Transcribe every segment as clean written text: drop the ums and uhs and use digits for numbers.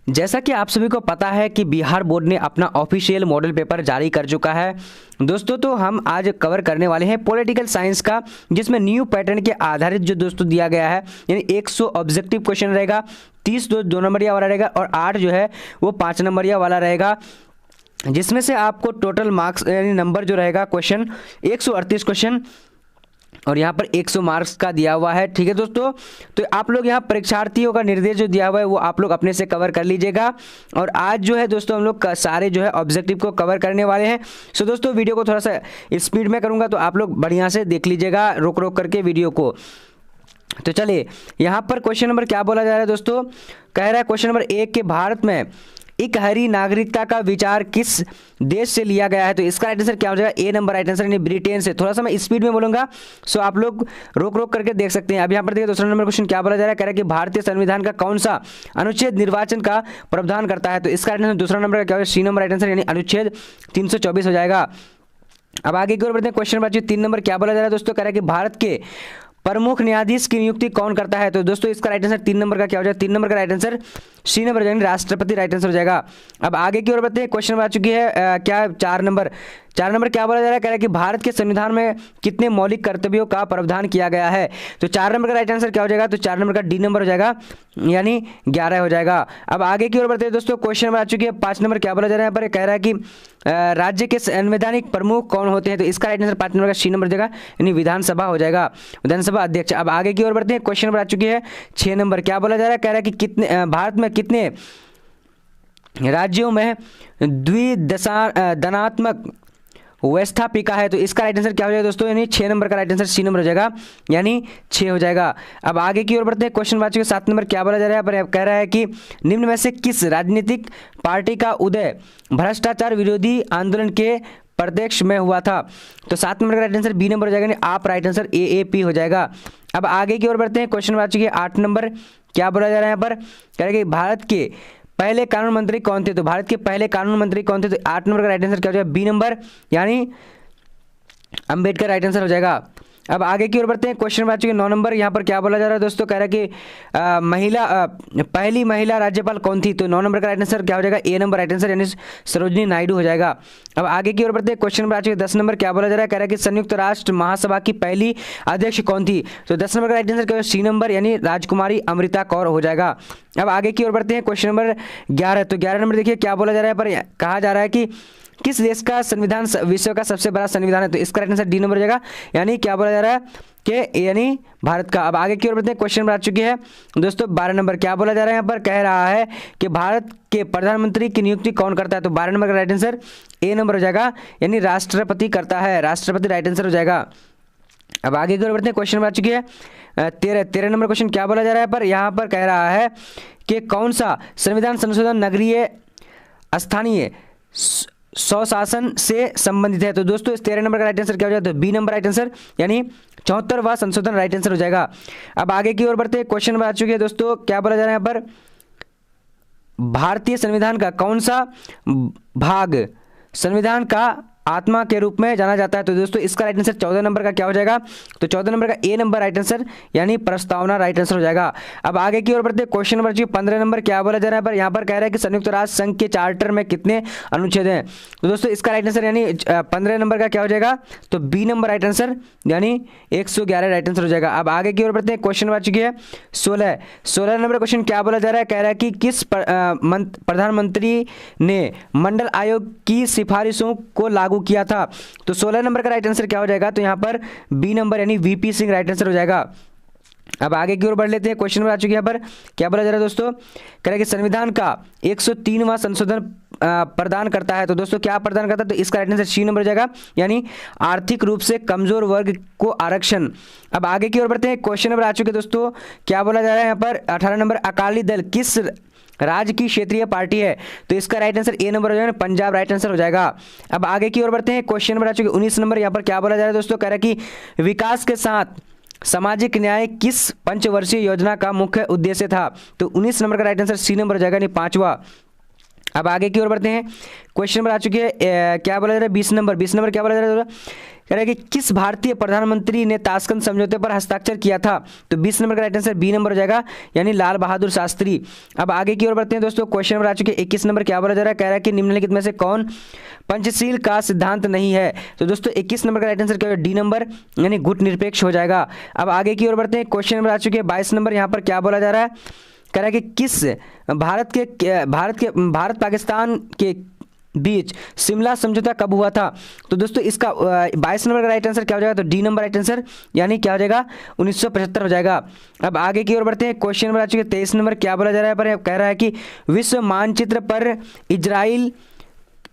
जैसा कि आप सभी को पता है कि बिहार बोर्ड ने अपना ऑफिशियल मॉडल पेपर जारी कर चुका है दोस्तों। तो हम आज कवर करने वाले हैं पॉलिटिकल साइंस का, जिसमें न्यू पैटर्न के आधारित जो दोस्तों दिया गया है, यानी 100 ऑब्जेक्टिव क्वेश्चन रहेगा, 30 दो नंबरिया वाला रहेगा और 8 जो है वो 5 नंबरिया वाला रहेगा, जिसमें से आपको टोटल मार्क्स यानी नंबर जो रहेगा क्वेश्चन 138 क्वेश्चन और यहाँ पर 100 मार्क्स का दिया हुआ है। ठीक है दोस्तों, तो आप लोग यहाँ परीक्षार्थियों का निर्देश जो दिया हुआ है वो आप लोग अपने से कवर कर लीजिएगा। और आज जो है दोस्तों हम लोग सारे जो है ऑब्जेक्टिव को कवर करने वाले हैं। सो दोस्तों वीडियो को थोड़ा सा स्पीड में करूँगा तो आप लोग बढ़िया से देख लीजिएगा रोक रोक करके वीडियो को। तो चलिए यहाँ पर क्वेश्चन नंबर क्या बोला जा रहा है दोस्तों, कह रहा है क्वेश्चन नंबर 1 के भारत में एक हरी नागरिकता का विचार किस देश से लिया गया है। तो इसका राइट आंसर क्या हो जाएगा, ए नंबर राइट आंसर यानी ब्रिटेन से। थोड़ा सा मैं स्पीड में बोलूंगा सो आप लोग रोक रोक करके देख सकते हैं। अब यहाँ पर देखिए दूसरा नंबर क्वेश्चन क्या बोला जा रहा है, कह रहा है कि भारतीय संविधान का कौन सा अनुच्छेद निर्वाचन का प्रावधान करता है। तो इसका राइट आंसर दूसरा नंबर का क्या होगा, सी नंबर राइट आंसर यानी अनुच्छेद 324 हो जाएगा। अब आगे की ओर बढ़ते हैं, क्वेश्चन नंबर 3 नंबर क्या बोला जा रहा है दोस्तों, कह रहा है कि भारत के प्रमुख न्यायाधीश की नियुक्ति कौन करता है। तो दोस्तों इसका राइट आंसर 3 नंबर का क्या हो जाएगा, 3 नंबर का राइट आंसर सी नंबर यानी राष्ट्रपति राइट आंसर हो जाएगा। अब आगे की ओर बढ़ते हैं, क्वेश्चन आ चुकी है क्या 4 नंबर क्या बोला जा रहा है, कह रहा है कि भारत के संविधान में कितने मौलिक कर्तव्यों का प्रावधान किया गया है। तो 4 नंबर का राइट आंसर क्या हो जाएगा, तो 4 नंबर का डी नंबर हो जाएगा यानी 11 हो जाएगा। अब आगे की ओर बढ़ते हैं दोस्तों, क्वेश्चन नंबर आ चुकी है 5 नंबर क्या बोला जा रहा है, यहाँ पर कह रहा है कि राज्य के संवैधानिक प्रमुख कौन होते हैं। तो इसका राइट आंसर 5 नंबर का सी नंबर हो जाएगा यानी विधानसभा हो जाएगा, विधानसभा अध्यक्ष। अब आगे की ओर बढ़ते हैं, क्वेश्चन नंबर आ चुकी है 6 नंबर क्या बोला जा रहा है, कह रहा है कि कितने भारत में कितने राज्यों में द्विदशात्मक व्यवस्थापिका है। तो इसका राइट आंसर क्या हो जाएगा दोस्तों, यानी 6 नंबर का राइट आंसर सी नंबर हो जाएगा यानी 6 हो जाएगा। अब आगे की ओर बढ़ते हैं, क्वेश्चन बात 7 नंबर क्या बोला जा रहा है, पर कह रहा है कि निम्न में से किस राजनीतिक पार्टी का उदय भ्रष्टाचार विरोधी आंदोलन के प्रत्यक्ष में हुआ था। तो 7 नंबर का राइट आंसर बी नंबर हो जाएगा यानी आप राइट आंसर AAP हो जाएगा। अब आगे की ओर बढ़ते हैं, क्वेश्चन बात 8 नंबर क्या बोला जा रहा है, यहाँ पर कह रहा है कि भारत के पहले कानून मंत्री कौन थे। तो भारत के पहले कानून मंत्री कौन थे, तो 8 नंबर का राइट आंसर क्या हो जाएगा, बी नंबर यानी अंबेडकर राइट आंसर हो जाएगा। अब आगे की ओर बढ़ते हैं, क्वेश्चन नंबर 9 नंबर यहाँ पर क्या बोला जा रहा है दोस्तों, कह रहा है कि पहली महिला राज्यपाल कौन थी। तो 9 नंबर का राइट आंसर क्या हो जाएगा, ए नंबर राइट आंसर यानी सरोजिनी नायडू हो जाएगा। अब आगे की ओर बढ़ते हैं, क्वेश्चन नंबर 10 नंबर क्या बोला जा रहा है, कह रहा है कि संयुक्त राष्ट्र महासभा की पहली अध्यक्ष कौन थी। तो 10 नंबर का राइट आंसर क्या होगा, सी नंबर यानी राजकुमारी अमृता कौर हो जाएगा। अब आगे की ओर बढ़ते हैं, क्वेश्चन नंबर 11। तो 11 नंबर देखिए क्या बोला जा रहा है, पर कहा जा रहा है कि किस देश का संविधान विश्व का सबसे बड़ा संविधान है। तो इसका राइट आंसर डी नंबर हो जाएगा यानी क्या बोला जा रहा है कि यानी भारत का। अब आगे की ओर बढ़ते हैं, क्वेश्चन नंबर आ चुकी है दोस्तों 12 नंबर क्या बोला जा रहा है, यहाँ पर कह रहा है कि भारत के प्रधानमंत्री की नियुक्ति कौन करता है। तो 12 नंबर का राइट आंसर ए नंबर हो जाएगा यानी राष्ट्रपति करता है, राष्ट्रपति राइट आंसर हो जाएगा। अब आगे की ओर बढ़ते हैं, क्वेश्चन नंबर आ चुकी है 13 नंबर क्वेश्चन क्या बोला जा रहा है, पर यहाँ पर कह रहा है कि कौन सा संविधान संशोधन नगरीय स्थानीय स्वशासन से संबंधित है। तो दोस्तों इस 13 नंबर का राइट आंसर क्या हो जाएगा, तो बी नंबर राइट आंसर यानी 74वां संशोधन राइट आंसर हो जाएगा। अब आगे की ओर बढ़ते हैं, क्वेश्चन नंबर आ चुकी है दोस्तों क्या बोला जा रहा है यहाँ पर, भारतीय संविधान का कौन सा भाग संविधान का आत्मा के रूप में जाना जाता है। तो दोस्तों इसका राइट आंसर 14 नंबर का क्या हो जाएगा, तो 14 नंबर का ए नंबर राइट आंसर यानी प्रस्तावना राइट आंसर हो जाएगा। अब आगे की ओर बढ़ते हैं, क्वेश्चन नंबर 15 नंबर क्या बोला जा रहा है, पर यहाँ पर कह रहा है कि संयुक्त राष्ट्र संघ के चार्टर में कितने अनुच्छेद हैं। तो दोस्तों इसका राइट आंसर यानी 15 नंबर का क्या हो जाएगा, तो बी नंबर राइट आंसर यानी 111 राइट आंसर हो जाएगा। अब आगे की ओर बढ़ते हैं, क्वेश्चन नंबर चुकी है 16 नंबर क्वेश्चन क्या बोला जा रहा है, कह रहा है कि किस प्रधानमंत्री ने मंडल आयोग की सिफारिशों को लागू किया था। तो 16 नंबर का राइट आंसर क्या हो जाएगा, तो यहाँ पर बी नंबर यानी VP सिंह राइट आंसर हो जाएगा। अब आगे की ओर बढ़ लेते हैं, क्वेश्चन नंबर आ चुकी है यहाँ पर क्या बोला जा रहा है दोस्तों, कह रहा है कि संविधान का 103वां संशोधन प्रदान करता है। तो दोस्तों क्या प्रदान करता है, तो इसका राइट आंसर सी नंबर हो जाएगा यानी आर्थिक रूप से कमजोर वर्ग को आरक्षण। अब आगे की ओर बढ़ते हैं, क्वेश्चन नंबर आ चुके हैं दोस्तों क्या बोला जा रहा है यहाँ पर 18 नंबर, अकाली दल किस राज्य की क्षेत्रीय पार्टी है। तो इसका राइट आंसर ए नंबर हो जाएगा, पंजाब राइट आंसर हो जाएगा। अब आगे की ओर बढ़ते हैं, क्वेश्चन नंबर आ चुके 19 नंबर, यहाँ पर क्या बोला जा रहा है दोस्तों, कह रहा है कि विकास के साथ सामाजिक न्याय किस पंचवर्षीय योजना का मुख्य उद्देश्य था। तो 19 नंबर का राइट आंसर सी नंबर हो जाएगा यानी 5वां। अब आगे की ओर बढ़ते हैं, क्वेश्चन नंबर आ चुकी है क्या बोला जा रहा है 20 नंबर क्या बोला जा रहा है कह रहा है कि किस भारतीय प्रधानमंत्री ने ताशकंद समझौते पर हस्ताक्षर किया था? तो 20 नंबर का राइट आंसर बी नंबर हो जाएगा, यानी लाल बहादुर शास्त्री। अब आगे की ओर बढ़ते हैं दोस्तों, क्वेश्चन नंबर आ चुके 21 नंबर, क्या बोला जा रहा है? कह रहा है कि निम्नलिखित में से कौन पंचशील का सिद्धांत नहीं है? तो दोस्तों 21 नंबर का राइट आंसर क्या होगा? डी नंबर, यानी गुट निरपेक्ष हो जाएगा। अब आगे की ओर बढ़ते हैं, क्वेश्चन नंबर आ चुके हैं 22 नंबर, यहाँ पर क्या बोला जा रहा है? कह रहा है कि किस भारत पाकिस्तान के बीच शिमला समझौता कब हुआ था? तो दोस्तों इसका 22 नंबर का राइट आंसर क्या हो जाएगा? तो डी नंबर राइट आंसर, यानी क्या हो जाएगा? 1975 हो जाएगा। अब आगे की ओर बढ़ते हैं, क्वेश्चन नंबर आ चुके 23 नंबर, क्या बोला जा रहा है? पर कह रहा है कि विश्व मानचित्र पर इजराइल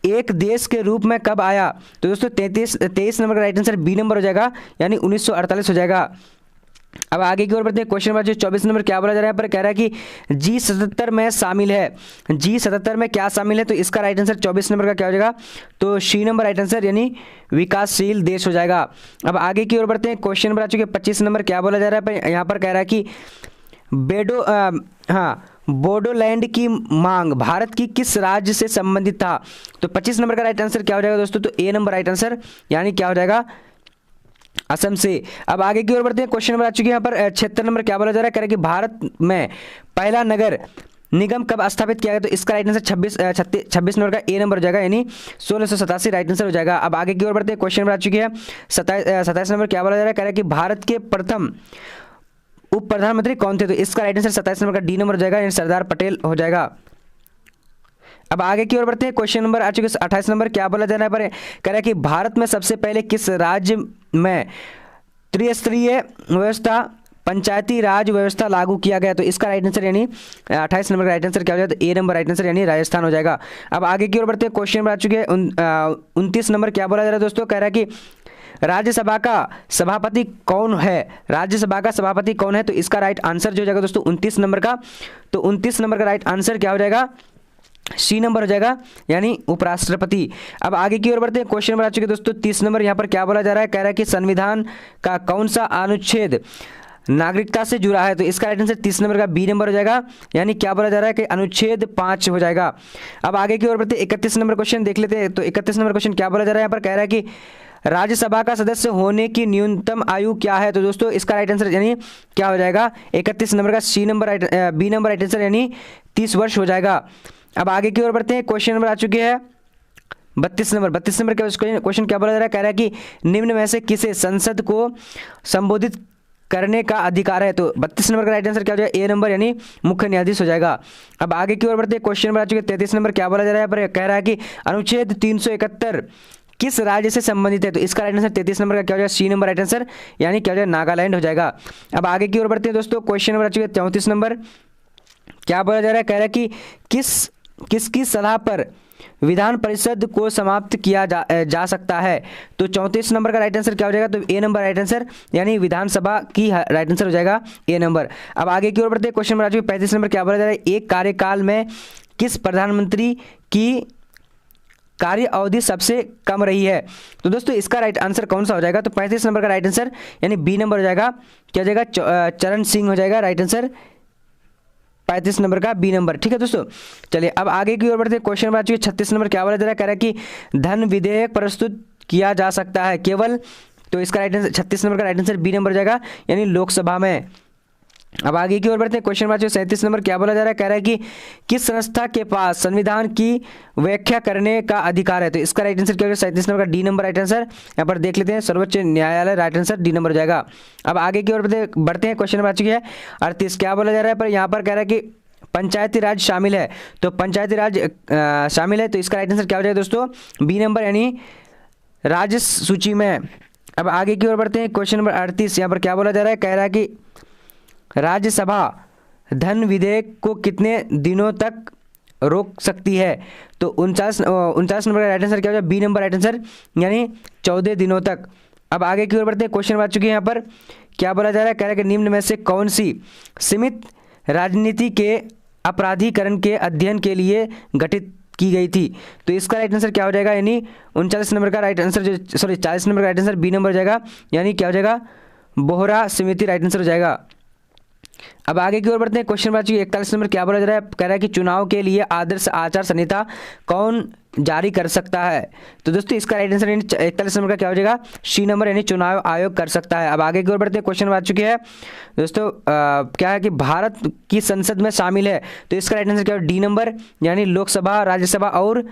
एक देश के रूप में कब आया? तो दोस्तों 23 नंबर का राइट आंसर बी नंबर हो जाएगा, यानी 1948 हो जाएगा। अब आगे की ओर बढ़ते हैं, क्वेश्चन नंबर 24 नंबर, क्या बोला जा रहा है? पर कह रहा है कि G77 में शामिल है, G77 में क्या शामिल है? तो इसका राइट आंसर 24 नंबर का क्या हो जाएगा? तो सी नंबर राइट आंसर, यानी विकासशील देश हो जाएगा। अब आगे की ओर बढ़ते हैं, क्वेश्चन नंबर आ चुके 25 नंबर, क्या बोला जा रहा है? पर यहाँ पर कह रहा है कि बोडोलैंड की मांग भारत की किस राज्य से संबंधित था? तो 25 नंबर का राइट आंसर क्या हो जाएगा दोस्तों? तो ए नंबर राइट आंसर, यानी क्या हो जाएगा? असम से। अब आगे की ओर बढ़ते हैं, क्वेश्चन नंबर आ चुके हैं यहाँ पर 76 नंबर, क्या बोला जा रहा है? कह रहा है कि भारत में पहला नगर निगम कब स्थापित किया गया? तो इसका राइट आंसर 26 नंबर का ए नंबर हो जाएगा, यानी 1687 राइट आंसर हो जाएगा। अब आगे की ओर बढ़ते हैं, क्वेश्चन नंबर आ चुके हैं 27 नंबर, क्या बोला जा रहा है? कह रहा है कि भारत के प्रथम उप प्रधानमंत्री कौन थे? तो इसका राइट आंसर 27 नंबर का डी नंबर हो जाएगा, यानी सरदार पटेल हो जाएगा। अब आगे की ओर बढ़ते हैं, क्वेश्चन नंबर आ चुके 28 नंबर, क्या बोला जा रहा है? पर कह रहा है कि भारत में सबसे पहले किस राज्य में त्रिस्तरीय व्यवस्था पंचायती राज व्यवस्था लागू किया गया? तो इसका राइट आंसर, यानी 28 नंबर का राइट आंसर क्या हो जाएगा? तो ए नंबर राइट आंसर, यानी राजस्थान हो जाएगा। अब आगे की ओर बढ़ते हैं, क्वेश्चन नंबर आ चुके हैं 29 नंबर, क्या बोला जा रहा है दोस्तों? कह रहा है कि राज्यसभा का सभापति कौन है? राज्यसभा का सभापति कौन है? तो इसका राइट आंसर जो हो जाएगा दोस्तों 29 नंबर का, तो 29 नंबर का राइट आंसर क्या हो जाएगा? सी नंबर हो जाएगा, यानी उपराष्ट्रपति। अब आगे की ओर बढ़ते हैं, क्वेश्चन नंबर आ चुके दोस्तों 30 नंबर, यहाँ पर क्या बोला जा रहा है? कह रहा है कि संविधान का कौन सा अनुच्छेद नागरिकता से जुड़ा है? तो इसका राइट आंसर 30 नंबर का बी नंबर हो जाएगा, यानी क्या बोला जा रहा है? कि अनुच्छेद 5 हो जाएगा। अब आगे की ओर बढ़ते हैं, 31 नंबर क्वेश्चन देख लेते हैं। तो 31 नंबर क्वेश्चन क्या बोला जा रहा है? यहाँ पर कह रहा है कि राज्यसभा का सदस्य होने की न्यूनतम आयु क्या है? तो दोस्तों इसका राइट आंसर, यानी क्या हो जाएगा? 31 नंबर का C number B number right answer, यानी 30 वर्ष हो जाएगा। अब आगे की ओर बढ़ते हैं, क्वेश्चन नंबर आ चुके हैं 32 नंबर। 32 नंबर का क्वेश्चन क्या बोला जा रहा है? कह रहा है कि निम्न में से किसे संसद को संबोधित करने का अधिकार है? तो 32 नंबर का राइट आंसर क्या हो जाएगा? ए नंबर, यानी मुख्य न्यायाधीश हो जाएगा। अब आगे की ओर बढ़ते हैं, क्वेश्चन नंबर आ चुके 33 नंबर, क्या बोला जा रहा है? पर कह रहा है कि अनुच्छेद 371 किस राज्य से संबंधित है? तो इसका राइट आंसर 33 नंबर का क्या हो जाएगा? सी नंबर राइट आंसर, यानी क्या हो जाएगा? नागालैंड हो जाएगा। अब आगे की ओर बढ़ते हैं दोस्तों, क्वेश्चन नंबर आ चुके 34 नंबर, क्या बोला जा रहा है? कह रहा है कि किसकी सलाह पर विधान परिषद को समाप्त किया जा सकता है? तो 34 नंबर का राइट आंसर क्या हो जाएगा? तो ए नंबर राइट आंसर, यानी विधानसभा की राइट आंसर हो जाएगा ए नंबर। अब आगे की ओर बढ़ते हैं, क्वेश्चन नंबर आ चुके 35 नंबर, क्या बोला जा रहा है? एक कार्यकाल में किस प्रधानमंत्री की कार्य अवधि सबसे कम रही है? तो दोस्तों इसका राइट आंसर कौन सा हो जाएगा? तो 35 नंबर का राइट आंसर, यानी बी नंबर हो जाएगा, क्या हो जाएगा? चरण सिंह हो जाएगा राइट आंसर, 35 नंबर का बी नंबर। ठीक है दोस्तों, चलिए अब आगे की ओर बढ़ते हैं, क्वेश्चन नंबर आ चुके 36 नंबर, क्या बोला जा रहा है? कह रहा है कि धन विधेयक प्रस्तुत किया जा सकता है केवल, तो इसका राइट आंसर 36 नंबर का राइट आंसर बी नंबर हो जाएगा, यानी लोकसभा में। अब आगे की ओर बढ़ते हैं, क्वेश्चन नंबर 37 नंबर, क्या बोला जा रहा है? कह रहा है कि किस संस्था के पास संविधान की व्याख्या करने का अधिकार है? तो इसका राइट आंसर क्या होगा? 37 नंबर का डी नंबर राइट आंसर, यहाँ पर देख लेते हैं, सर्वोच्च न्यायालय राइट आंसर डी नंबर हो जाएगा। अब आगे की ओर बढ़ते हैं, क्वेश्चन नंबर आ चुकी है 38, क्या बोला जा रहा है? पर यहाँ पर कह रहा है कि पंचायती राज शामिल है, तो पंचायती राज शामिल है, तो इसका राइट आंसर क्या हो जाएगा दोस्तों? बी नंबर, यानी राज्य सूची में। अब आगे की ओर बढ़ते हैं, क्वेश्चन नंबर 38, यहाँ पर क्या बोला जा रहा है? कह रहा है कि राज्यसभा धन विधेयक को कितने दिनों तक रोक सकती है? तो 49 नंबर का राइट आंसर क्या हो जाएगा? बी नंबर राइट आंसर, यानी 14 दिनों तक। अब आगे की ओर बढ़ते हैं, क्वेश्चन नंबर आ चुके हैं यहाँ पर, क्या बोला जा रहा है? कह रहा है कि निम्न में से कौन सी सीमित राजनीति के अपराधीकरण के अध्ययन के लिए गठित की गई थी? तो इसका राइट आंसर क्या हो जाएगा? यानी 39 नंबर का राइट आंसर, 40 नंबर का राइट आंसर बी नंबर हो जाएगा, यानी क्या हो जाएगा? बोहरा समिति राइट आंसर हो जाएगा। अब आगे की ओर बढ़ते हैं। क्वेश्चन नंबर 41 नंबर क्या बोला जा रहा है, कह रहा है कि चुनाव के लिए आदर्श आचार संहिता कौन जारी कर सकता है। तो दोस्तों इसका राइट आंसर 41 नंबर का क्या हो जाएगा, सी नंबर यानी चुनाव आयोग कर सकता है। अब आगे की ओर बढ़ते हैं। क्वेश्चन आ चुकी है दोस्तों, क्या है कि भारत की संसद में शामिल है, तो इसका राइट आंसर क्या हो, डी नंबर यानी लोकसभा, राज्यसभा और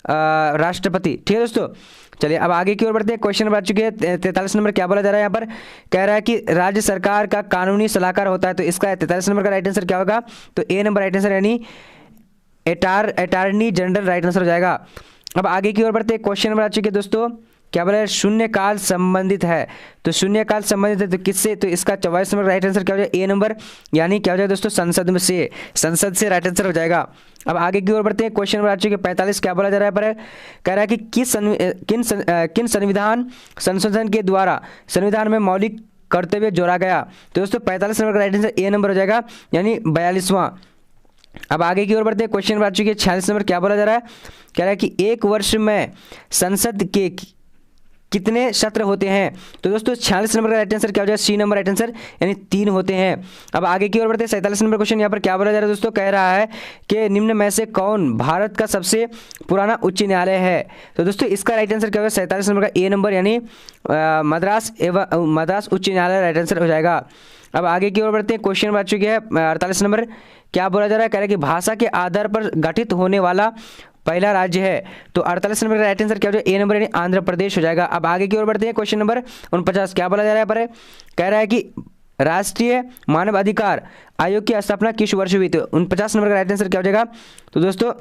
राष्ट्रपति। ठीक है दोस्तों, चलिए अब आगे की ओर बढ़ते हैं। क्वेश्चन नंबर आ चुके हैं 43 नंबर क्या बोला जा रहा है, यहाँ पर कह रहा है कि राज्य सरकार का कानूनी सलाहकार होता है, तो इसका 43 नंबर का राइट आंसर क्या होगा, तो ए नंबर राइट आंसर यानी अटॉर्नी जनरल राइट आंसर हो जाएगा। अब आगे की ओर बढ़ते हैं। क्वेश्चन नंबर आ चुके हैं दोस्तों, क्या बोला है, शून्यकाल संबंधित है, तो शून्यकाल संबंधित है तो किससे, तो इसका 44 नंबर राइट आंसर क्या हो जाएगा, ए नंबर यानी क्या हो जाएगा दोस्तों, संसद से राइट आंसर हो जाएगा। अब आगे की ओर बढ़ते हैं। क्वेश्चन नंबर आ चुके 45 क्या बोला जा रहा है, पर कह रहा है कि किन संविधान संशोधन के द्वारा संविधान में मौलिक कर्तव्य जोड़ा गया, तो दोस्तों 45 नंबर का राइट आंसर ए नंबर हो जाएगा यानी 42वां। अब आगे की ओर बढ़ते हैं। क्वेश्चन नंबर आ चुकी है 46 नंबर क्या बोला जा रहा है, कह रहा है कि एक वर्ष में संसद के कितने सत्र होते हैं, तो दोस्तों 46 नंबर का राइट आंसर क्या हो जाएगा, सी नंबर राइट आंसर यानी 3 होते हैं। अब आगे की ओर बढ़ते हैं। 47 नंबर क्वेश्चन यहाँ पर क्या बोला जा रहा है दोस्तों, कह रहा है कि निम्न में से कौन भारत का सबसे पुराना उच्च न्यायालय है, तो दोस्तों इसका राइट आंसर क्या होगा, 47 नंबर का ए नंबर यानी मद्रास उच्च न्यायालय राइट आंसर हो जाएगा। अब आगे की ओर बढ़ते हैं। क्वेश्चन नंबर आ चुके हैं 48 नंबर क्या बोला जा रहा है, कह रहा है कि भाषा के आधार पर गठित होने वाला पहला राज्य है, तो 48 नंबर का राइट आंसर क्या हो जाएगा, ए नंबर यानी आंध्र प्रदेश हो जाएगा। अब आगे की ओर बढ़ते हैं। क्वेश्चन नंबर 49 क्या बोला जा रहा है, पर कह रहा है कि राष्ट्रीय मानव अधिकार आयोग की स्थापना किस वर्ष हुई, तो 49 नंबर का राइट आंसर क्या हो जाएगा, तो दोस्तों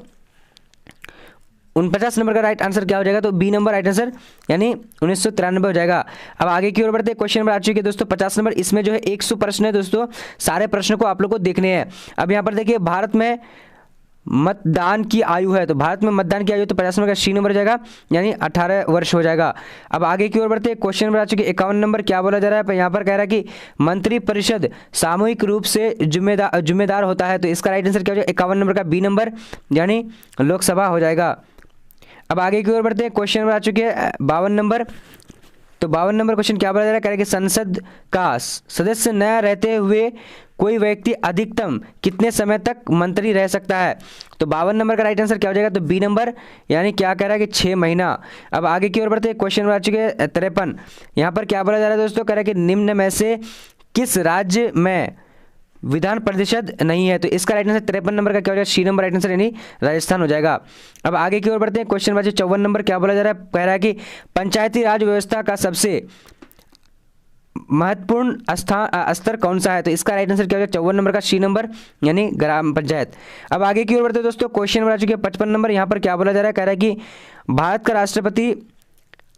49 नंबर का राइट आंसर क्या हो जाएगा, तो बी नंबर राइट आंसर यानी 1993 हो जाएगा। अब आगे की ओर बढ़ते हैं। क्वेश्चन नंबर आ चुके हैं दोस्तों 50 नंबर, इसमें जो है 100 प्रश्न है दोस्तों, सारे प्रश्न को आप लोग को देखने हैं। अब यहाँ पर देखिए भारत में मतदान की आयु है, तो भारत में मतदान की आयु तो 50 नंबर का सी नंबर हो जाएगा यानी 18 वर्ष हो जाएगा। अब आगे की ओर बढ़ते हैं। क्वेश्चन नंबर आ चुके 51 नंबर क्या बोला जा रहा है, यहाँ पर कह रहा है कि मंत्रिपरिषद सामूहिक रूप से जिम्मेदार होता है, तो इसका राइट आंसर क्या हो जाएगा, 51 नंबर का बी नंबर यानी लोकसभा हो जाएगा। अब आगे की ओर बढ़ते हैं। क्वेश्चन नंबर आ चुके हैं 52 नंबर, तो 52 नंबर क्वेश्चन क्या बोला जा रहा है, कह रहा है कि संसद का सदस्य न रहते हुए कोई व्यक्ति अधिकतम कितने समय तक मंत्री रह सकता है, तो 52 नंबर का राइट आंसर क्या हो जाएगा, तो बी नंबर यानी क्या कह रहा है कि 6 महीना। अब आगे की ओर बढ़ते हैं। क्वेश्चन नंबर आ चुके हैं 53, यहाँ पर क्या बोला जा रहा है दोस्तों, कह रहा है कि निम्न में से किस राज्य में विधान परिषद नहीं है, तो इसका राइट आंसर 53 नंबर का क्या हो जाएगा, सी नंबर राइट आंसर यानी राजस्थान हो जाएगा। अब आगे की ओर बढ़ते हैं। क्वेश्चन नंबर 54 नंबर क्या बोला जा रहा है, कह रहा है कि पंचायती राज व्यवस्था का सबसे महत्वपूर्ण स्तर कौन सा है, तो इसका राइट आंसर क्या हो जाएगा, 54 नंबर का सी नंबर यानी ग्राम पंचायत। अब आगे की ओर बढ़ते हैं दोस्तों। क्वेश्चन नंबर आ चुके हैं 55 नंबर, यहाँ पर क्या बोला जा रहा है, कह रहा है कि भारत का राष्ट्रपति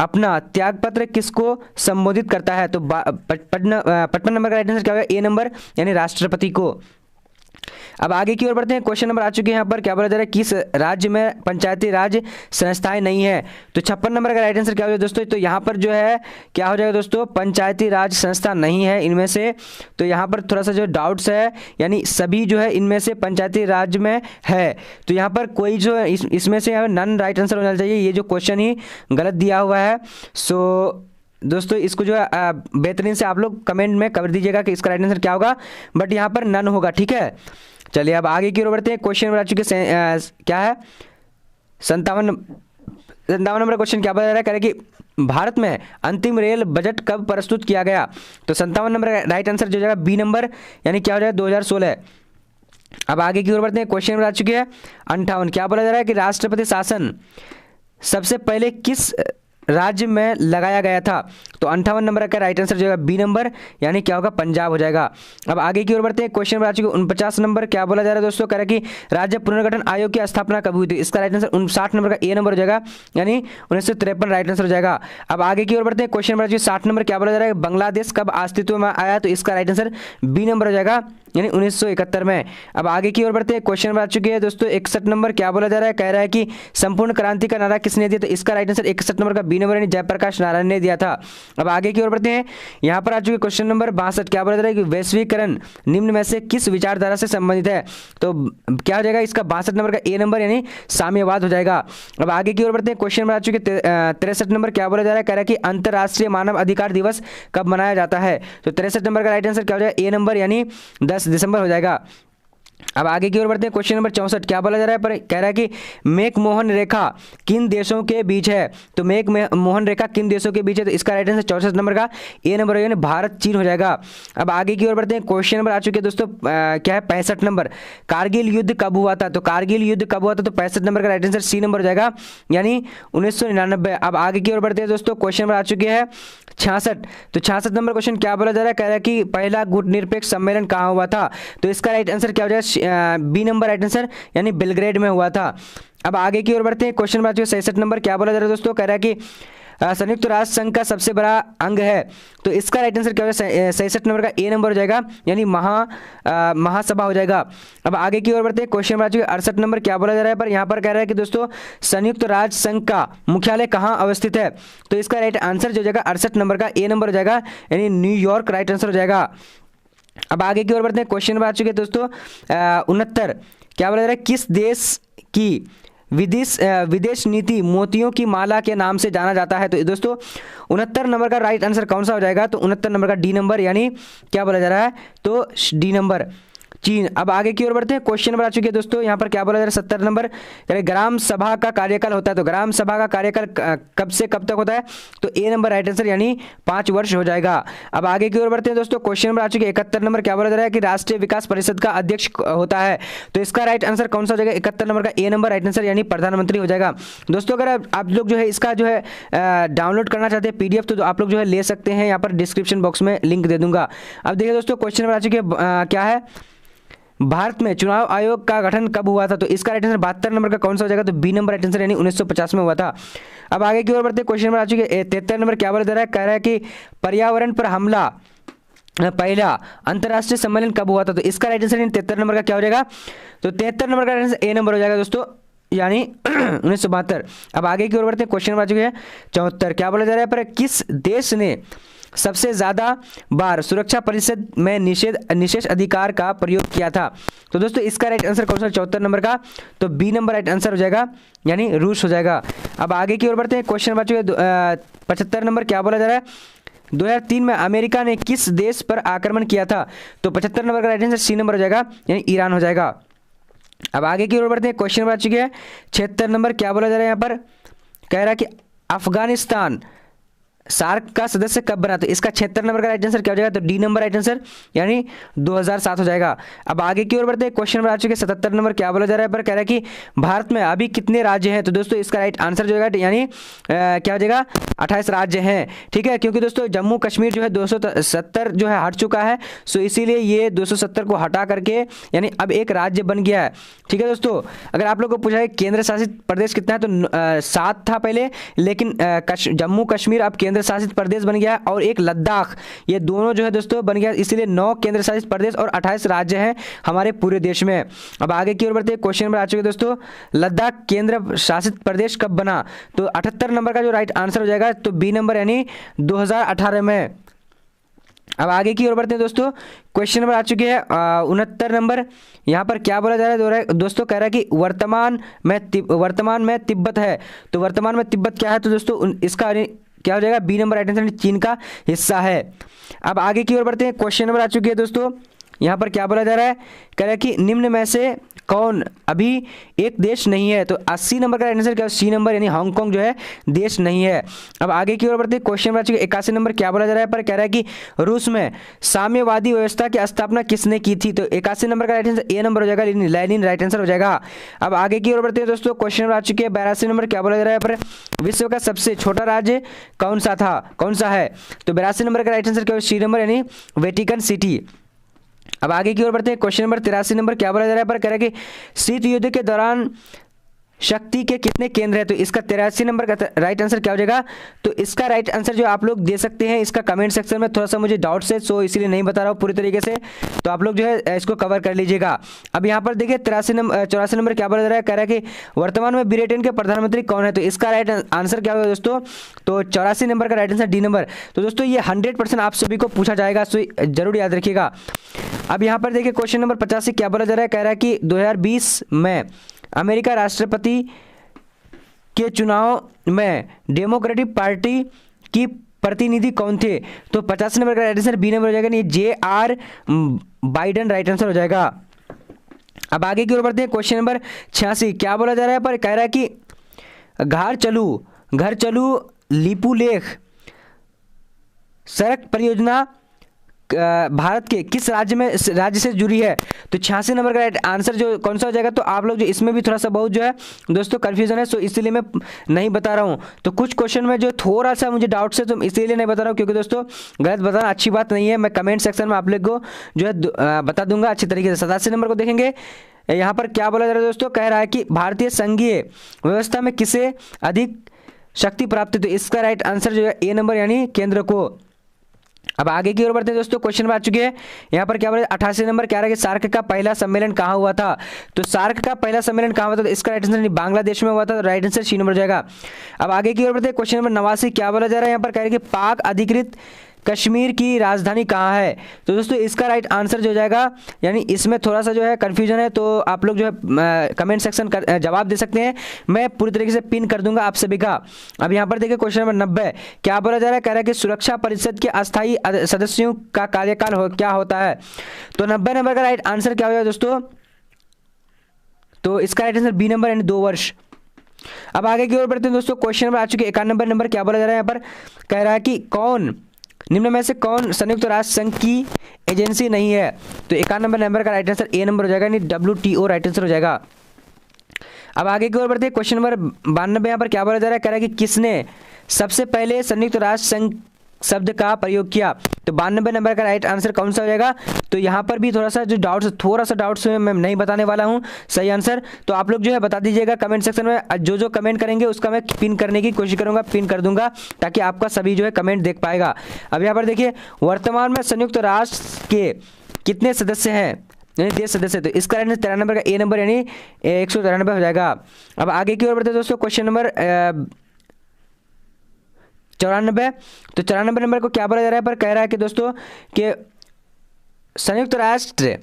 अपना त्यागपत्र किसको संबोधित करता है, तो 55 नंबर का राइट आंसर क्या होगा, ए नंबर यानी राष्ट्रपति को। अब आगे की ओर बढ़ते हैं। क्वेश्चन नंबर आ चुके हैं यहाँ पर क्या बोला जा रहा है, किस राज्य में पंचायती राज संस्थाएं नहीं है, तो 56 नंबर का राइट आंसर क्या हो जाएगा दोस्तों, तो यहाँ पर जो है क्या हो जाएगा दोस्तों, पंचायती राज संस्था नहीं है इनमें से, तो यहाँ पर थोड़ा सा जो डाउट्स है यानी सभी जो है इनमें से पंचायती राज में है, तो यहाँ पर कोई जो इसमें से नन राइट आंसर होना चाहिए, ये जो क्वेश्चन ही गलत दिया हुआ है। सो दोस्तों इसको जो है बेहतरीन से आप लोग कमेंट में कर दीजिएगा कि इसका राइट आंसर क्या होगा, बट यहाँ पर नन होगा, ठीक है। चलिए अब आगे की ओर बढ़ते हैं। क्वेश्चन नंबर आ चुके क्या है 57 नंबर क्वेश्चन क्या बता रहा है, कह रहे कि भारत में अंतिम रेल बजट कब प्रस्तुत किया गया, तो 57 नंबर का राइट आंसर जो हो जाएगा बी नंबर यानी क्या हो जाएगा 2016। अब आगे की ओर बढ़ते हैं। क्वेश्चन नंबर आ चुके हैं 58, क्या बोला जा रहा है कि राष्ट्रपति शासन सबसे पहले किस राज्य में लगाया गया था, तो 58 नंबर का राइट आंसर जो है बी नंबर यानी क्या होगा, पंजाब हो जाएगा। अब आगे की ओर बढ़ते हैं। क्वेश्चन नंबर आ चुके 49 नंबर, क्या बोला जा रहा है दोस्तों, कह रहा है कि राज्य पुनर्गठन आयोग की स्थापना कब हुई थी, इसका राइट आंसर 59 नंबर का ए नंबर हो जाएगा यानी 1953 राइट आंसर हो जाएगा। अब आगे की ओर बढ़ते हैं। क्वेश्चन नंबर 60 नंबर, क्या बोला जा रहा है, बांग्लादेश कब अस्तित्व में आया, तो इसका राइट आंसर बी नंबर हो जाएगा यानी 1971 में। अब आगे की ओर बढ़ते हैं। क्वेश्चन नंबर आ चुके हैं दोस्तों 61 नंबर, क्या बोला जा रहा है, कह रहा है कि संपूर्ण क्रांति का नारा किसने दिया, तो इसका राइट आंसर 61 नंबर का बी नंबर यानी जयप्रकाश नारायण ने दिया था। अब आगे की ओर बढ़ते हैं। यहाँ पर आ चुके क्वेश्चन नंबर 62, क्या बोला जा रहा है कि वैश्वीकरण निम्न में से किस विचारधारा से संबंधित है, तो क्या हो जाएगा इसका 62 नंबर का ए नंबर यानी साम्यवाद हो जाएगा। अब आगे की ओर बढ़ते हैं। क्वेश्चन नंबर आ चुके 63 नंबर, क्या बोला जा रहा है, कह रहा है कि अंतर्राष्ट्रीय मानव अधिकार दिवस कब मनाया जाता है, तो 63 नंबर का राइट आंसर क्या हो जाएगा, ए नंबर यानी 10 10 दिसंबर हो जाएगा। अब आगे की ओर बढ़ते हैं। क्वेश्चन नंबर 64 क्या बोला जा रहा है, पर कह रहा है कि मेक मोहन रेखा किन देशों के बीच है। तो मेक मोहन रेखा किन देशों के बीच है, तो इसका राइट आंसर 64 नंबर का ए नंबर हो, यानी भारत चीन हो जाएगा। अब आगे की ओर बढ़ते हैं। क्वेश्चन नंबर आ चुके हैं दोस्तों, क्या है 65 नंबर, कारगिल युद्ध कब हुआ था। तो कारगिल युद्ध कब हुआ था, तो 65 नंबर का राइट आंसर सी नंबर हो जाएगा, यानी 1999। अब आगे की ओर बढ़ते हैं दोस्तों। क्वेश्चन नंबर आ चुके हैं 66। तो 66 नंबर क्वेश्चन क्या बोला जा रहा है, कह रहा है कि पहला गुटनिरपेक्ष सम्मेलन कहाँ हुआ था। तो इसका राइट आंसर क्या हो जाएगा, बी नंबर राइट आंसर, यानी बेलग्रेड में हुआ था। अब आगे की ओर बढ़ते हैं। क्वेश्चन नंबर 66 नंबर क्या बोला जा रहा है दोस्तों, कह रहा है कि संयुक्त राष्ट्र संघ का सबसे बड़ा अंग है। तो इसका राइट आंसर क्या हो जाएगा, 66 नंबर का ए नंबर हो जाएगा, यानी महासभा हो जाएगा। अब आगे की ओर बढ़ते हैं। क्वेश्चन नंबर 68 नंबर क्या बोला जा रहा है, पर यहाँ पर कह रहा है कि दोस्तों संयुक्त राष्ट्र संघ का मुख्यालय कहाँ अवस्थित है। तो इसका राइट आंसर जो हो जाएगा 68 नंबर का ए नंबर हो जाएगा, यानी न्यूयॉर्क राइट आंसर हो जाएगा। अब आगे की ओर बढ़ते हैं। क्वेश्चन नंबर आ चुके हैं दोस्तों 69 क्या बोला जा रहा है, किस देश की विदेश नीति मोतियों की माला के नाम से जाना जाता है। तो दोस्तों 69 नंबर का राइट आंसर कौन सा हो जाएगा, तो 69 नंबर का डी नंबर, यानी क्या बोला जा रहा है, तो डी नंबर चीन। अब आगे की ओर बढ़ते हैं। क्वेश्चन नंबर आ चुके हैं दोस्तों, यहाँ पर क्या बोला जा रहा है 70 नंबर, ग्राम सभा का कार्यकाल होता है। तो ग्राम सभा का कार्यकाल कब से कब तक होता है, तो ए नंबर राइट आंसर, यानी 5 वर्ष हो जाएगा। अब आगे की ओर बढ़ते हैं दोस्तों। क्वेश्चन नंबर आ चुके हैं 71 नंबर क्या बोला जा रहा है कि राष्ट्रीय विकास परिषद का अध्यक्ष होता है। तो इसका राइट आंसर कौन सा हो जाएगा, 71 नंबर का ए नंबर राइट आंसर, यानी प्रधानमंत्री हो जाएगा। दोस्तों अगर आप लोग जो है इसका जो है डाउनलोड करना चाहते हैं PDF, तो आप लोग जो है ले सकते हैं, यहाँ पर डिस्क्रिप्शन बॉक्स में लिंक दे दूंगा। अब देखिए दोस्तों क्वेश्चन नंबर आ चुके हैं क्या है, भारत में चुनाव आयोग का गठन कब हुआ था। तो इसका राइट आंसर 72 नंबर का कौन सा हो जाएगा, तो बी नंबर राइट आंसर, यानी 1950 में हुआ था। अब आगे की ओर बढ़ते हैं। क्वेश्चन नंबर आ चुके हैं 73 नंबर क्या बोला जा रहा है, कह रहा है कि पर्यावरण पर हमला पहला अंतर्राष्ट्रीय सम्मेलन कब हुआ था। तो इसका राइट आंसर 73 नंबर का क्या हो जाएगा, तो 73 नंबर का राइट आंसर ए नंबर हो जाएगा दोस्तों, यानी 1972। अब आगे की ओर बढ़ते हैं। क्वेश्चन नंबर आ चुके हैं 74 क्या बोला जा रहा है, पर किस देश ने सबसे ज़्यादा बार सुरक्षा परिषद में निषेध अधिकार का प्रयोग किया था। तो दोस्तों इसका राइट आंसर कौन सा, 74 नंबर का, तो बी नंबर राइट आंसर हो जाएगा, यानी रूस हो जाएगा। अब आगे की ओर बढ़ते हैं। क्वेश्चन नंबर 75 नंबर क्या बोला जा रहा है, 2003 में अमेरिका ने किस देश पर आक्रमण किया था। तो 75 नंबर का राइट आंसर सी नंबर हो जाएगा, यानी ईरान हो जाएगा। अब आगे की ओर बढ़ते हैं। क्वेश्चन नंबर आ चुके हैं 76 नंबर क्या बोला जा रहा है, यहाँ पर कह रहा है कि अफगानिस्तान सार्क का सदस्य कब बना। तो इसका 76 नंबर का राइट आंसर क्या हो जाएगा, तो डी नंबर राइट आंसर, यानी 2007 हो जाएगा। अब आगे की ओर बढ़ते हैं। क्वेश्चन नंबर आ चुके हैं 77 नंबर क्या बोला जा रहा है, पर कह रहा है कि भारत में अभी कितने राज्य हैं। तो दोस्तों इसका राइट आंसर जो है, यानी क्या हो जाएगा, 28 राज्य हैं। ठीक है, क्योंकि दोस्तों जम्मू कश्मीर जो है 270 जो है हट चुका है, सो इसीलिए ये 270 को हटा करके यानी अब एक राज्य बन गया है। ठीक है दोस्तों, अगर आप लोग को पूछा है केंद्र शासित प्रदेश कितना है, तो 7 था पहले, लेकिन जम्मू कश्मीर अब केंद्र शासित प्रदेश बन गया, और एक लद्दाख, ये दोनों जो है दोस्तों बन गया, इसलिए 9 केंद्र शासित प्रदेश और 28 राज्य हैं हमारे पूरे देश में। अब आगे की ओर बढ़ते हैं। क्वेश्चन नंबर आ चुके दोस्तों, लद्दाख केंद्र शासित प्रदेश कब बना। तो 78 नंबर का जो राइट आंसर हो जाएगा, तो बी नंबर, यानी 2018 में। अब आगे की ओर बढ़ते हैं दोस्तों। क्वेश्चन नंबर आ चुके हैं 69 नंबर, यहाँ पर क्या बोला जा रहा है दोस्तों, कह रहा है कि वर्तमान में तिब्बत है। तो वर्तमान में तिब्बत क्या है, तो दोस्तों इसका क्या हो जाएगा, बी नंबर राइट आंसर, चीन का हिस्सा है। अब आगे की ओर बढ़ते हैं। क्वेश्चन नंबर आ चुकी है दोस्तों, यहाँ पर क्या बोला जा रहा है, कह रहा है कि निम्न में से कौन अभी एक देश नहीं है। तो 80 नंबर का आंसर क्या है, सी नंबर, यानी हांगकांग जो है देश नहीं है। अब आगे की ओर बढ़ते हैं। क्वेश्चन नंबर 81 नंबर क्या बोला जा रहा है, पर कह रहा है कि रूस में साम्यवादी व्यवस्था की स्थापना किसने की थी। तो 81 नंबर का राइट आंसर ए नंबर हो जाएगा, लेनिन राइट आंसर हो जाएगा। अब आगे की ओर बढ़ते हैं दोस्तों। क्वेश्चन नंबर आ चुके हैं 82 नंबर क्या बोला जा रहा है, पर विश्व का सबसे छोटा राज्य कौन सा है। तो 82 नंबर का राइट आंसर क्या है, सी नंबर, यानी वेटिकन सिटी। अब आगे की ओर बढ़ते हैं। क्वेश्चन नंबर 83 नंबर क्या बोला जा रहा है, पर कह रहा है कि शीत युद्ध के दौरान शक्ति के कितने केंद्र है। तो इसका 83 नंबर का राइट आंसर क्या हो जाएगा। तो इसका राइट आंसर जो आप लोग दे सकते हैं, इसका कमेंट सेक्शन में थोड़ा सा मुझे डाउट्स है, सो इसीलिए नहीं बता रहा हूँ पूरी तरीके से, तो आप लोग जो है इसको कवर कर लीजिएगा। अब यहाँ पर देखिए 84 नंबर क्या बोला जा रहा है, कह रहा है कि वर्तमान में ब्रिटेन के प्रधानमंत्री कौन है। तो इसका राइट आंसर क्या होगा दोस्तों, तो 84 नंबर का राइट आंसर डी नंबर। तो दोस्तों ये 100% आप सभी को पूछा जाएगा, सो जरूर याद रखिएगा। अब यहाँ पर देखिए क्वेश्चन नंबर 85 क्या बोला जा रहा है, कह रहा है कि 2020 में अमेरिका राष्ट्रपति के चुनाव में डेमोक्रेटिक पार्टी की प्रतिनिधि कौन थे? तो 50 नंबर का राइट आंसर बी नंबर हो जाएगा, नहीं J.R. बाइडेन राइट आंसर हो जाएगा। अब आगे की ओर बढ़ते हैं, क्वेश्चन नंबर 86 क्या बोला जा रहा है? पर कह रहा है कि घर चलू लिपुलेख सड़क परियोजना भारत के किस राज्य से जुड़ी है? तो 86 नंबर का राइट आंसर जो कौन सा हो जाएगा? तो आप लोग जो इसमें भी थोड़ा सा बहुत जो है दोस्तों कन्फ्यूजन है, तो इसीलिए मैं नहीं बता रहा हूँ। तो कुछ क्वेश्चन में जो थोड़ा सा मुझे डाउट्स है तो इसीलिए नहीं बता रहा हूँ, क्योंकि दोस्तों गलत बताना अच्छी बात नहीं है। मैं कमेंट सेक्शन में आप लोग को जो है बता दूंगा अच्छी तरीके से। 87 नंबर को देखेंगे, यहाँ पर क्या बोला जा रहा है दोस्तों? कह रहा है कि भारतीय संघीय व्यवस्था में किसे अधिक शक्ति प्राप्त है? तो इसका राइट आंसर जो है ए नंबर यानी केंद्र को। अब आगे की ओर बढ़ते हैं दोस्तों, क्वेश्चन में आ चुके हैं। यहाँ पर क्या बोला? 88 नंबर क्या रहा है कि सार्क का पहला सम्मेलन कहाँ हुआ था? तो सार्क का पहला सम्मेलन कहाँ हुआ था? तो इसका राइट आंसर बांग्लादेश में हुआ था, तो राइट आंसर सी नंबर हो जाएगा। अब आगे की ओर बढ़ते हैं, क्वेश्चन नंबर 89 क्या बोला जा रहा है? यहाँ पर कह रहे हैं कि पाक अधिकृत कश्मीर की राजधानी कहाँ है? तो दोस्तों इसका राइट आंसर जो हो जाएगा, यानी इसमें थोड़ा सा जो है कन्फ्यूजन है, तो आप लोग जो है कमेंट सेक्शन का जवाब दे सकते हैं, मैं पूरी तरीके से पिन कर दूंगा आप सभी का। अब यहाँ पर देखिए क्वेश्चन नंबर 90 क्या बोला जा रहा है? कह रहा है कि सुरक्षा परिषद के अस्थायी सदस्यों का कार्यकाल क्या होता है? तो 90 नंबर का राइट आंसर क्या हो जाएगा दोस्तों? तो इसका राइट आंसर बी नंबर यानी 2 वर्ष। अब आगे की ओर बढ़ते हैं दोस्तों, क्वेश्चन नंबर आ चुके 91 नंबर क्या बोला जा रहा है? यहाँ पर कह रहा है कि कौन निम्न में से कौन संयुक्त राष्ट्र संघ की एजेंसी नहीं है? तो 91 नंबर का राइट आंसर ए नंबर हो जाएगा, यानी WTO राइट आंसर हो जाएगा। अब आगे की ओर बढ़ते हैं, क्वेश्चन नंबर 92 यहाँ पर क्या बोला जा रहा है? कह रहा है कि किसने सबसे पहले संयुक्त राष्ट्र संघ शब्द का प्रयोग किया? तो 92 नंबर का राइट आंसर कौन सा हो जाएगा? तो यहाँ पर भी थोड़ा सा डाउट्स मैं नहीं बताने वाला हूँ सही आंसर, तो आप लोग जो है बता दीजिएगा कमेंट सेक्शन में। जो कमेंट करेंगे उसका मैं पिन करने की कोशिश करूँगा, पिन कर दूंगा, ताकि आपका सभी जो है कमेंट देख पाएगा। अब यहाँ पर देखिए, वर्तमान में संयुक्त राष्ट्र के कितने सदस्य हैं, यानी देश सदस्य? तो इसका राइट 93 नंबर का ए नंबर यानी 193 हो जाएगा। अब आगे की ओर बढ़ते हैं दोस्तों, क्वेश्चन नंबर 94। तो 94 नंबर को क्या बोला जा रहा है? पर कह रहा है कि दोस्तों कि संयुक्त राष्ट्र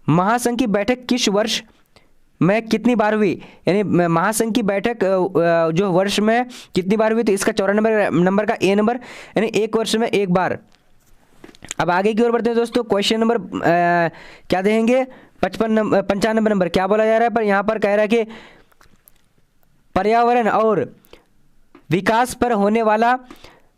महासंघ की बैठक किस वर्ष में कितनी बार हुई? यानी महासंघ की बैठक जो वर्ष में कितनी बार हुई? तो इसका 94 नंबर का ए नंबर यानी 1 वर्ष में 1 बार। अब आगे की ओर बढ़ते हैं दोस्तों, क्वेश्चन नंबर क्या देंगे? 95 नंबर क्या बोला जा रहा है? पर यहाँ पर कह रहा है कि पर्यावरण और विकास पर होने वाला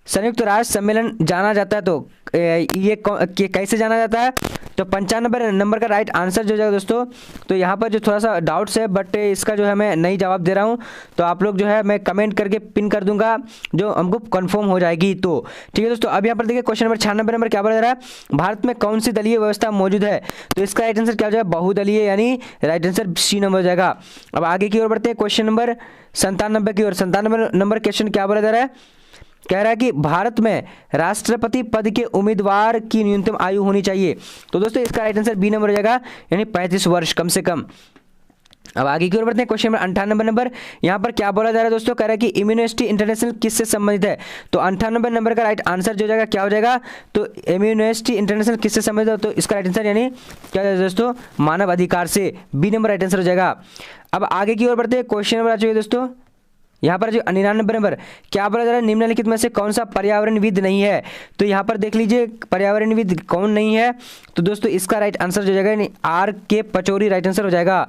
संयुक्त राष्ट्र सम्मेलन जाना जाता है, तो ये कैसे जाना जाता है? तो 95 नंबर का राइट आंसर जो है दोस्तों, तो यहाँ पर जो थोड़ा सा डाउट्स है, बट इसका जो है मैं नहीं जवाब दे रहा हूँ, तो आप लोग जो है मैं कमेंट करके पिन कर दूंगा जो हमको कंफर्म हो जाएगी। तो ठीक है दोस्तों, अब यहाँ पर देखिए क्वेश्चन नंबर 96 नंबर क्या बोला जा रहा है? भारत में कौन सी दलीय व्यवस्था मौजूद है? तो इसका राइट आंसर क्या हो जाएगा? बहुदलीय, यानी राइट आंसर सी नंबर हो जाएगा। अब आगे की ओर बढ़ते हैं, क्वेश्चन नंबर 97 की ओर। 97 नंबर क्वेश्चन क्या बोला जा रहा है? कह रहा है कि भारत में राष्ट्रपति पद के उम्मीदवार की न्यूनतम आयु होनी चाहिए। तो दोस्तों इसका राइट आंसर बी नंबर हो जाएगा, यानी 35 वर्ष कम से कम। अब आगे की ओर बढ़ते हैं, क्वेश्चन नंबर 98 नंबर यहाँ पर क्या बोला जा रहा है दोस्तों? कह रहा है कि इम्यूनिटी इंटरनेशनल किससे संबंधित है? तो 98 नंबर का राइट आंसर जो हो जाएगा क्या हो जाएगा? तो इम्यूनिटी इंटरनेशनल किससे संबंधित है? तो इसका राइट आंसर यानी क्या हो जाएगा दोस्तों? मानव अधिकार से, बी नंबर राइट आंसर हो जाएगा। अब आगे की ओर बढ़ते हैं, क्वेश्चन नंबर आ चुके दोस्तों, यहाँ पर जो 99 नंबर क्या बोला जा रहा है? निम्नलिखित में से कौन सा पर्यावरणविद नहीं है? तो यहाँ पर देख लीजिए पर्यावरणविद कौन नहीं है? तो दोस्तों इसका राइट आंसर जो जाएगा यानी R.K. पचौरी राइट आंसर हो जाएगा।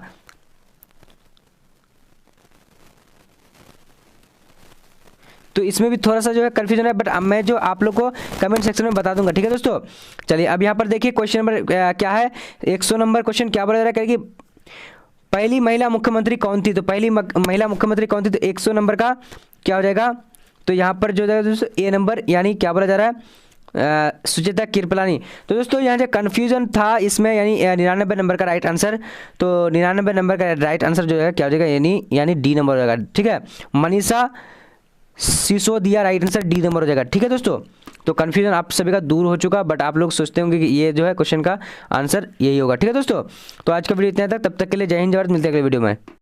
तो इसमें भी थोड़ा सा जो है कन्फ्यूजन है, बट मैं जो आप लोग को कमेंट सेक्शन में बता दूंगा। ठीक है दोस्तों, चलिए अब यहाँ पर देखिए क्वेश्चन नंबर क्या है? 100 नंबर क्वेश्चन क्या बोला जा रहा है? कि पहली महिला मुख्यमंत्री कौन थी? तो पहली महिला मुख्यमंत्री कौन थी? तो 100 नंबर का क्या हो जाएगा? तो यहाँ पर जो है दोस्तों ए नंबर, यानी क्या बोला जा रहा है? सुचेता कृपलानी। तो दोस्तों यहाँ जो कन्फ्यूजन था इसमें, यानी 99 नंबर का राइट आंसर, तो 99 नंबर का राइट आंसर जो है क्या हो जाएगा? यानी डी नंबर हो जाएगा। ठीक है, Manisha Sisodia right answer D number हो जाएगा। ठीक है दोस्तों, तो कन्फ्यूजन आप सभी का दूर हो चुका, बट आप लोग सोचते होंगे कि ये जो है क्वेश्चन का आंसर यही होगा। ठीक है दोस्तों, तो आज का वीडियो इतना तक, तब तक के लिए जय हिंद जय भारत, मिलते हैं अगले वीडियो में।